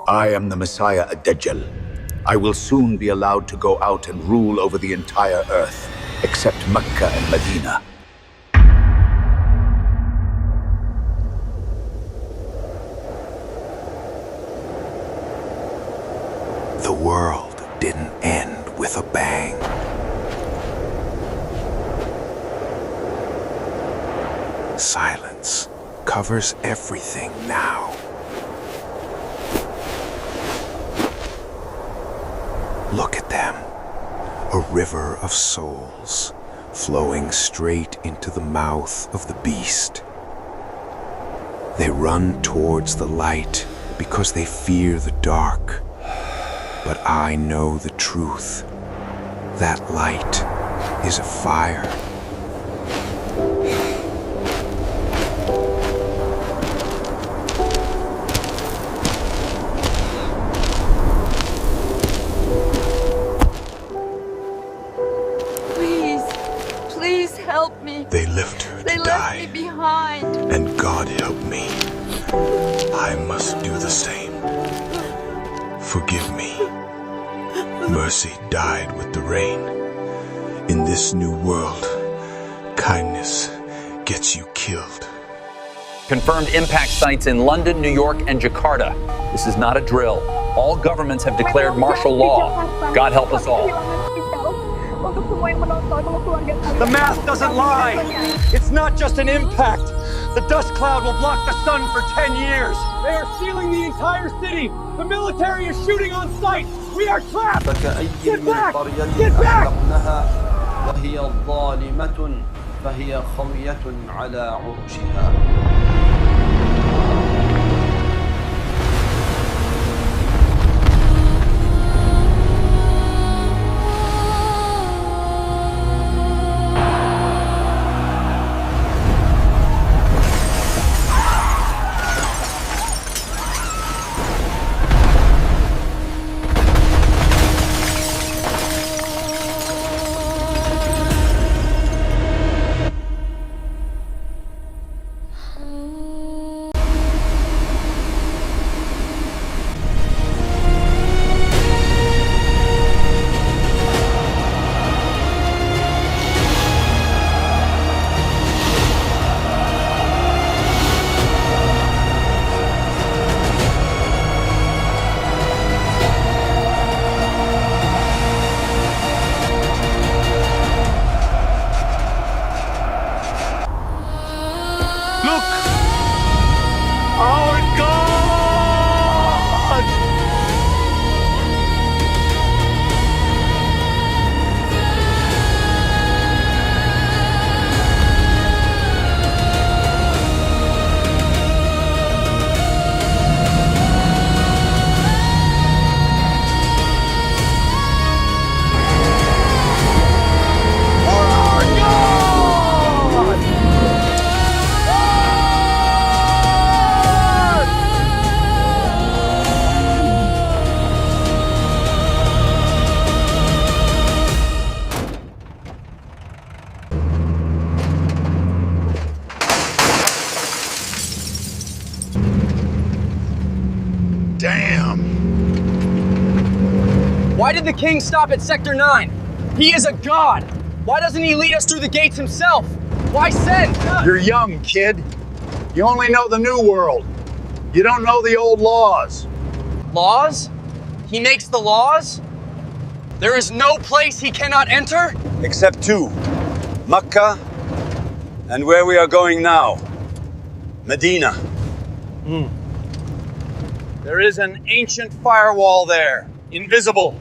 I am the Messiah Dajjal. I will soon be allowed to go out and rule over the entire earth, except Mecca and Medina. The world didn't end with a bang. Silence covers everything now. Look at them, a river of souls flowing straight into the mouth of the beast. They run towards the light because they fear the dark. But I know the truth. That light is a fire. Please help me. They left her to die. They left me behind. And God help me. I must do the same. Forgive me. Mercy died with the rain. In this new world, kindness gets you killed. Confirmed impact sites in London, New York, and Jakarta. This is not a drill. All governments have declared martial law. God help us all. The math doesn't lie. It's not just an impact. The dust cloud will block the sun for 10 years. They are sealing the entire city. The military is shooting on sight. We are trapped. Get back! Get back! وهي ظالمة فهي خاوية على عروشها. Look! Our God! Damn! Why did the king stop at Sector 9? He is a god! Why doesn't he lead us through the gates himself? Why send? You're young, kid. You only know the new world. You don't know the old laws. Laws? He makes the laws? There is no place he cannot enter? Except two, Mecca and where we are going now, Medina. There is an ancient firewall there, invisible.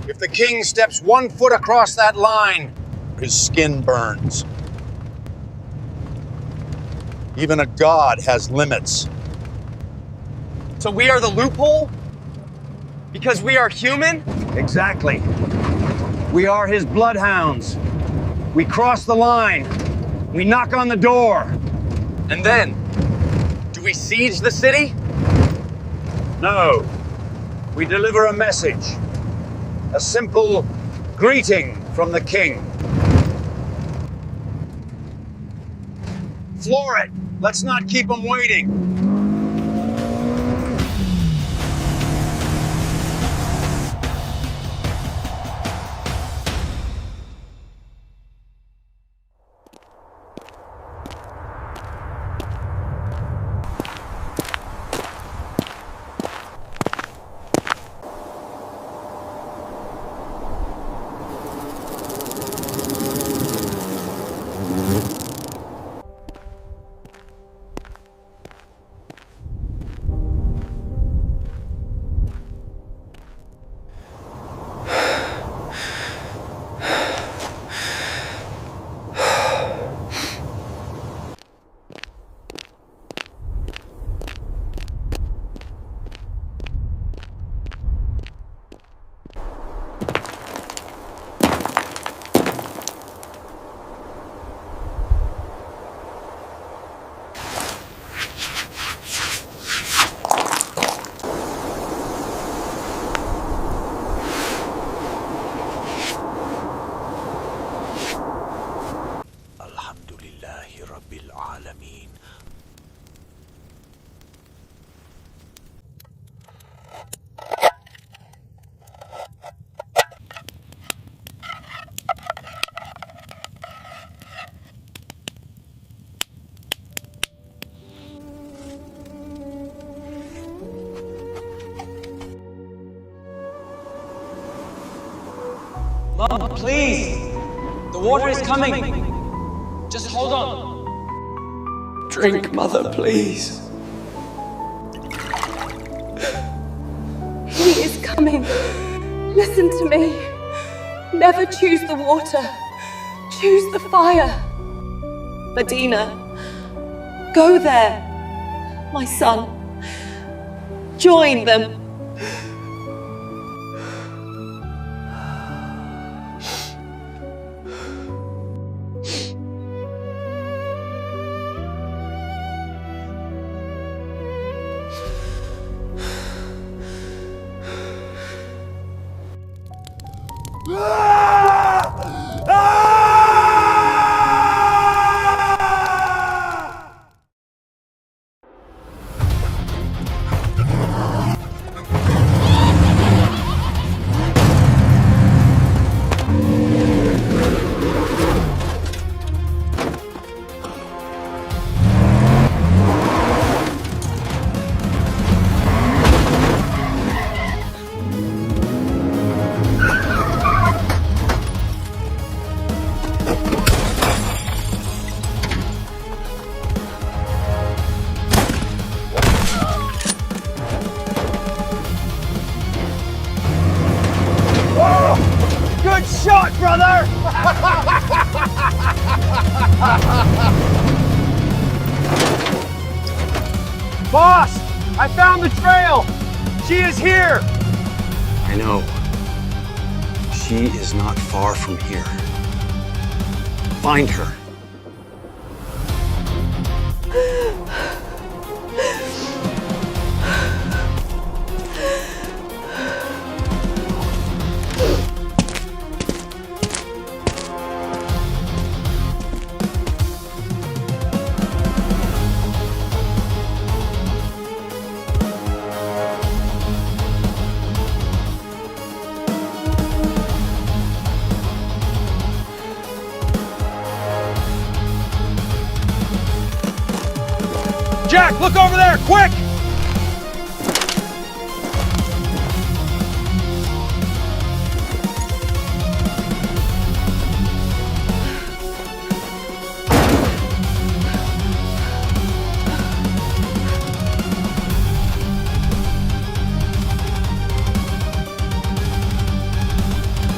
If the king steps 1 foot across that line, his skin burns. Even a god has limits. So we are the loophole? Because we are human? Exactly. We are his bloodhounds. We cross the line. We knock on the door. And then, do we siege the city? No. We deliver a message. A simple greeting from the king. Floor it. Let's not keep him waiting. Mom, please! The water is coming! Just hold on. Drink, Mother, please. He is coming. Listen to me. Never choose the water. Choose the fire. Medina, go there. My son, join them. Good shot, brother! Boss, I found the trail. She is here. I know. She is not far from here. Find her. Jack, look over there, quick!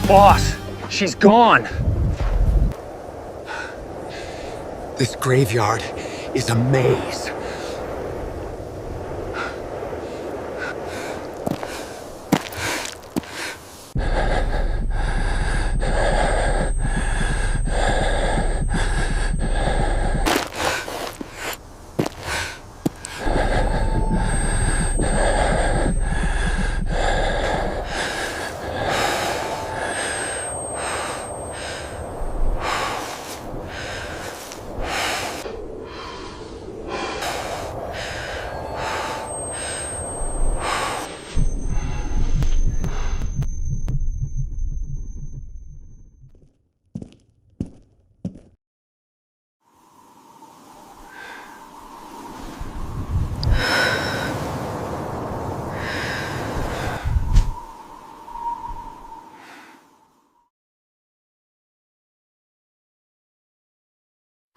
Boss, she's gone. This graveyard is a maze.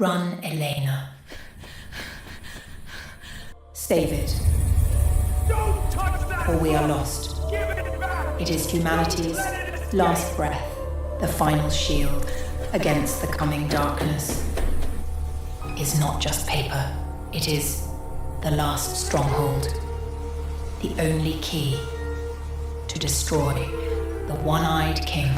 Run, Elena. Save it. Don't touch that! Or we are lost. Give it back! It is humanity's last breath, the final shield against the coming darkness. Is not just paper, it is the last stronghold, the only key to destroy the one-eyed king.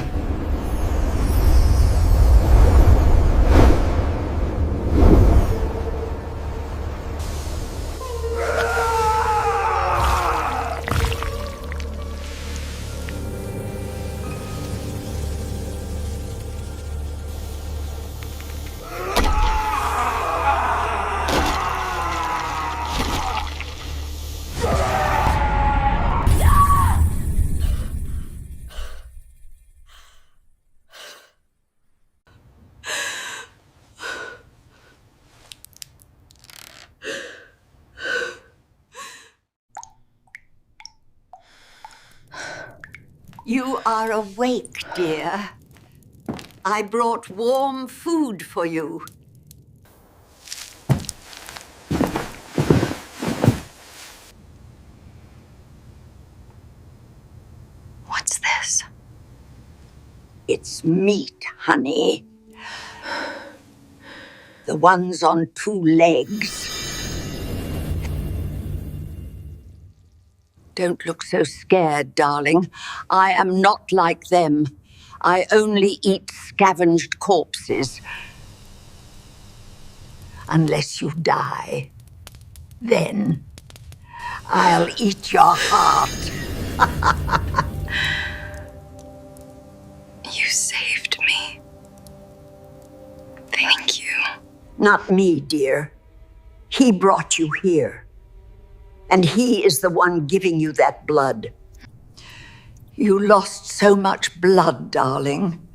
You are awake, dear. I brought warm food for you. What's this? It's meat, honey. The ones on 2 legs. Don't look so scared, darling. I am not like them. I only eat scavenged corpses. Unless you die. Then I'll eat your heart. You saved me. Thank you. Not me, dear. He brought you here. And he is the one giving you that blood. You lost so much blood, darling.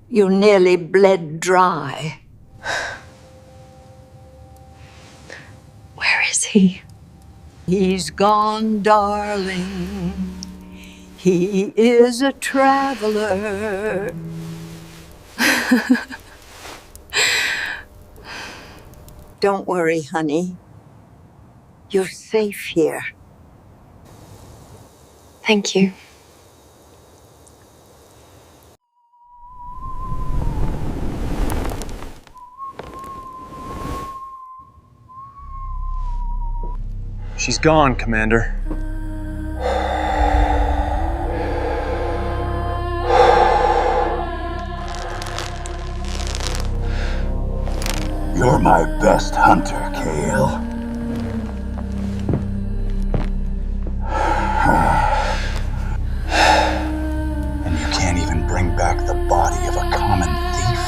You nearly bled dry. Where is he? He's gone, darling. He is a traveler. Don't worry, honey. You're safe here. Thank you. She's gone, Commander. You're my best hunter, Kale. And you can't even bring back the body of a common thief?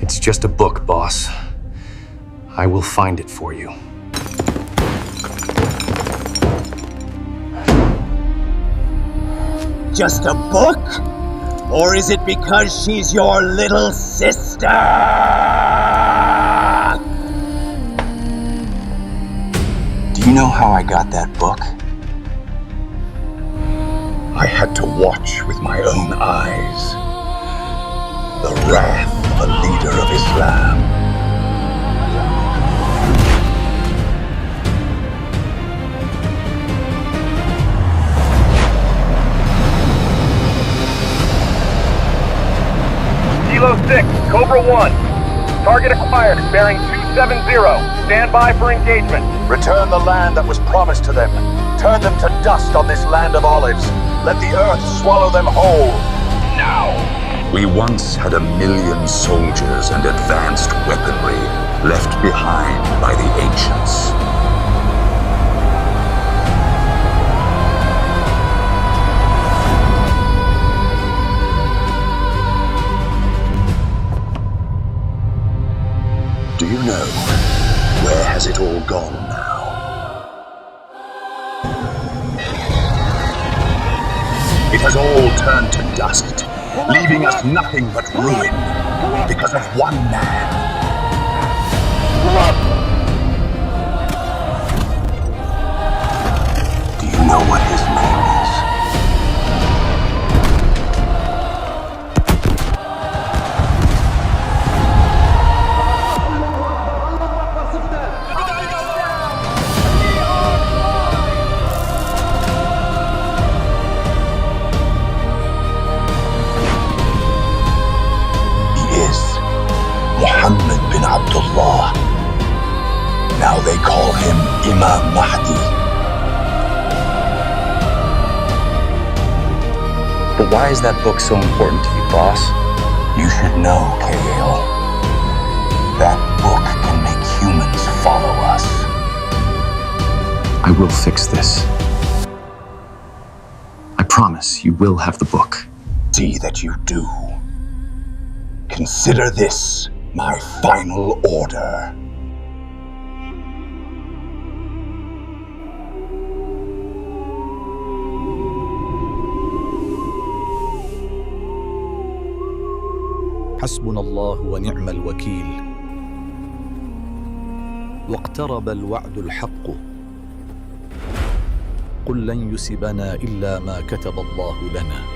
It's just a book, boss. I will find it for you. Just a book? Or is it because she's your little sister? Do you know how I got that book? I had to watch with my own eyes the wrath of a leader of Islam. Kilo 6, Cobra 1. Target acquired, bearing 270. Stand by for engagement. Return the land that was promised to them. Turn them to dust on this land of olives. Let the earth swallow them whole. Now! We once had 1 million soldiers and advanced weaponry left behind by the ancients. Do you know, where has it all gone now? It has all turned to dust, leaving us nothing but ruin because of one man. Do you know what his name is? Muhammad bin Abdullah. Now they call him Imam Mahdi. But why is that book so important to you, boss? You should know, Kale. That book can make humans follow us. I will fix this. I promise you will have the book. See that you do. Consider this my final order. حسبنا الله ونعم الوكيل. واقترب الوعد الحق قل لن يصيبنا إلا ما كتب الله لنا